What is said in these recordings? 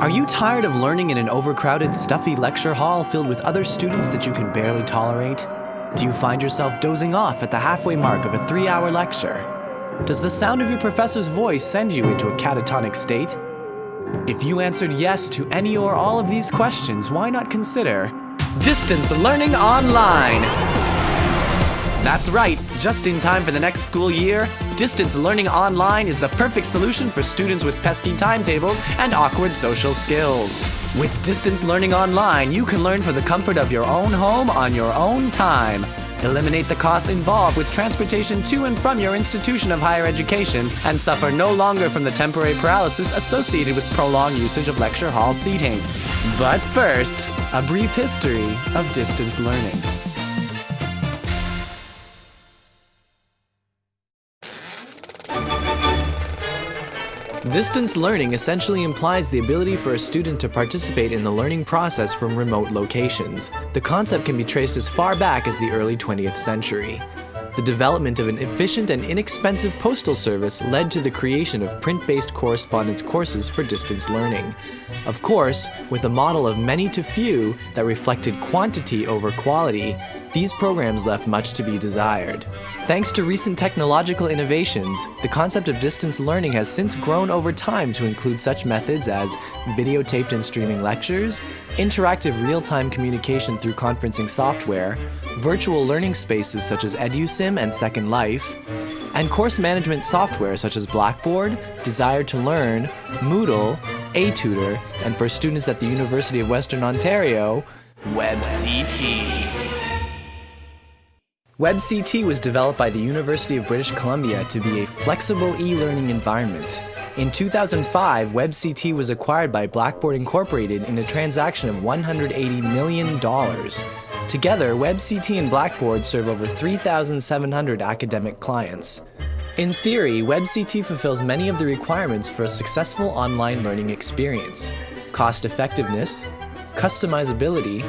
Are you tired of learning in an overcrowded, stuffy lecture hall filled with other students that you can barely tolerate? Do you find yourself dozing off at the halfway mark of a 3-hour lecture? Does the sound of your professor's voice send you into a catatonic state? If you answered yes to any or all of these questions, why not consider distance learning online? That's right, just in time for the next school year, distance learning online is the perfect solution for students with pesky timetables and awkward social skills. With distance learning online, you can learn from the comfort of your own home on your own time. Eliminate the costs involved with transportation to and from your institution of higher education and suffer no longer from the temporary paralysis associated with prolonged usage of lecture hall seating. But first, a brief history of distance learning. Distance learning essentially implies the ability for a student to participate in the learning process from remote locations. The concept can be traced as far back as the early 20th century. The development of an efficient and inexpensive postal service led to the creation of print-based correspondence courses for distance learning. Of course, with a model of many to few that reflected quantity over quality, these programs left much to be desired. Thanks to recent technological innovations, the concept of distance learning has since grown over time to include such methods as videotaped and streaming lectures, interactive real-time communication through conferencing software, virtual learning spaces such as EduSim and Second Life, and course management software such as Blackboard, Desire to Learn, Moodle, A-Tutor, and for students at the University of Western Ontario, WebCT. WebCT was developed by the University of British Columbia to be a flexible e-learning environment. In 2005, WebCT was acquired by Blackboard Incorporated in a transaction of $180 million. Together, WebCT and Blackboard serve over 3,700 academic clients. In theory, WebCT fulfills many of the requirements for a successful online learning experience: cost-effectiveness, customizability,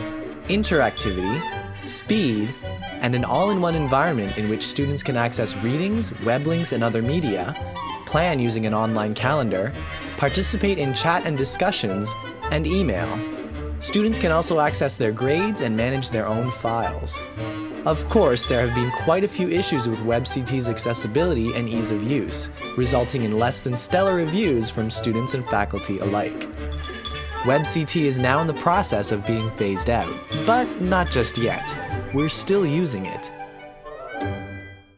interactivity, speed, and an all-in-one environment in which students can access readings, web links, and other media, plan using an online calendar, participate in chat and discussions, and email. Students can also access their grades and manage their own files. Of course, there have been quite a few issues with WebCT's accessibility and ease of use, resulting in less than stellar reviews from students and faculty alike. WebCT is now in the process of being phased out, but not just yet. We're still using it.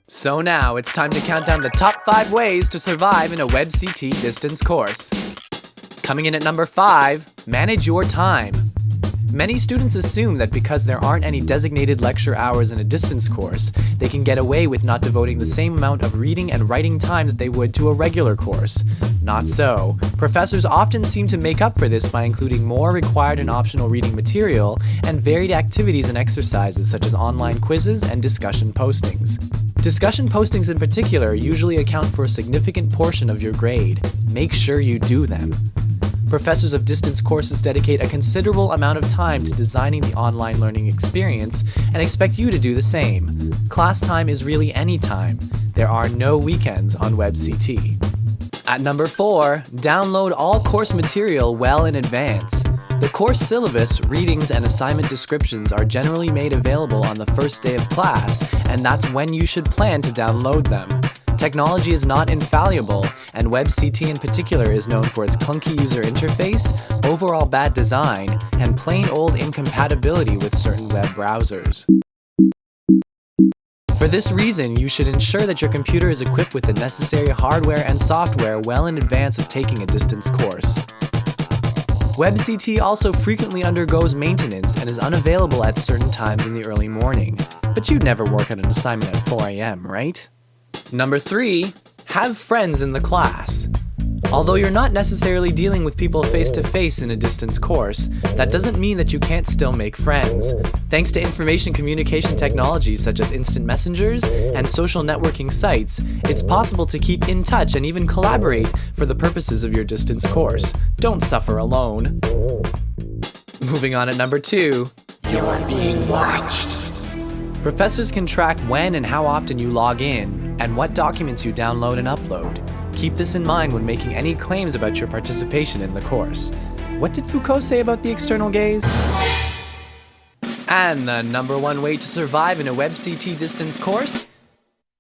So now it's time to count down the top 5 ways to survive in a WebCT distance course. Coming in at number 5, manage your time. Many students assume that because there aren't any designated lecture hours in a distance course, they can get away with not devoting the same amount of reading and writing time that they would to a regular course. Not so. Professors often seem to make up for this by including more required and optional reading material and varied activities and exercises such as online quizzes and discussion postings. Discussion postings in particular usually account for a significant portion of your grade. Make sure you do them. Professors of distance courses dedicate a considerable amount of time to designing the online learning experience and expect you to do the same. Class time is really any time. There are no weekends on WebCT. At number 4, download all course material well in advance. The course syllabus, readings, and assignment descriptions are generally made available on the first day of class, and that's when you should plan to download them. Technology is not infallible, and WebCT in particular is known for its clunky user interface, overall bad design, and plain old incompatibility with certain web browsers. For this reason, you should ensure that your computer is equipped with the necessary hardware and software well in advance of taking a distance course. WebCT also frequently undergoes maintenance and is unavailable at certain times in the early morning. But you'd never work on an assignment at 4 a.m., right? Number 3, have friends in the class. Although you're not necessarily dealing with people face-to-face in a distance course, that doesn't mean that you can't still make friends. Thanks to information communication technologies such as instant messengers and social networking sites, it's possible to keep in touch and even collaborate for the purposes of your distance course. Don't suffer alone. Moving on at number 2, you're being watched. Professors can track when and how often you log in and what documents you download and upload. Keep this in mind when making any claims about your participation in the course. What did Foucault say about the external gaze? And the number one way to survive in a WebCT distance course?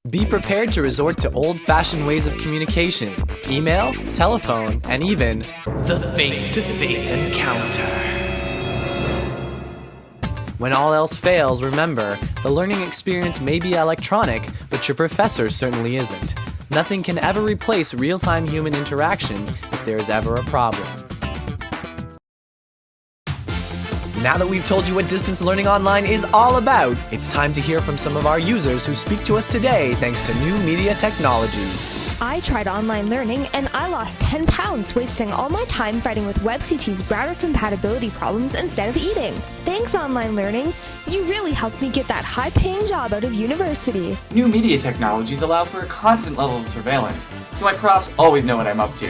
Be prepared to resort to old-fashioned ways of communication, email, telephone, and even the face-to-face encounter. When all else fails, remember, the learning experience may be electronic, but your professor certainly isn't. Nothing can ever replace real-time human interaction if there is ever a problem. Now that we've told you what distance learning online is all about, it's time to hear from some of our users who speak to us today thanks to new media technologies. I tried online learning and I lost 10 pounds wasting all my time fighting with WebCT's router compatibility problems instead of eating. Thanks, online learning. You really helped me get that high-paying job out of university. New media technologies allow for a constant level of surveillance, so my profs always know what I'm up to.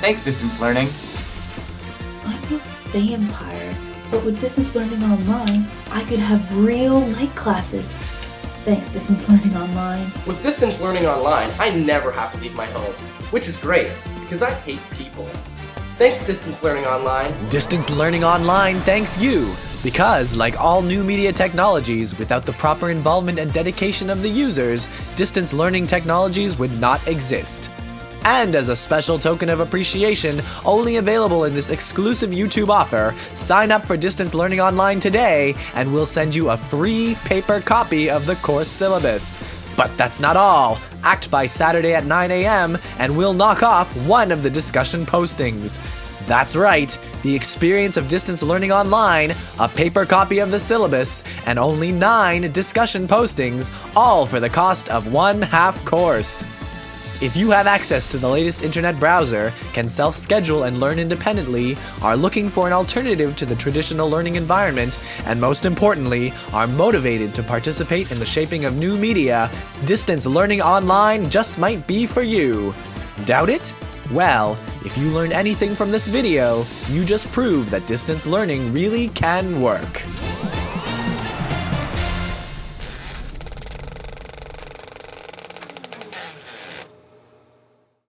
Thanks, distance learning. I'm a vampire, but with distance learning online, I could have real night classes. Thanks, distance learning online. With distance learning online, I never have to leave my home, which is great, because I hate people. Thanks, distance learning online. Distance learning online thanks you, because like all new media technologies, without the proper involvement and dedication of the users, distance learning technologies would not exist. And as a special token of appreciation, only available in this exclusive YouTube offer, sign up for Distance Learning Online today, and we'll send you a free paper copy of the course syllabus. But that's not all. Act by Saturday at 9 a.m., and we'll knock off one of the discussion postings. That's right, the experience of Distance Learning Online, a paper copy of the syllabus, and only 9 discussion postings, all for the cost of one half course. If you have access to the latest internet browser, can self-schedule and learn independently, are looking for an alternative to the traditional learning environment, and most importantly, are motivated to participate in the shaping of new media, Distance Learning Online just might be for you. Doubt it? Well, if you learned anything from this video, you just proved that distance learning really can work.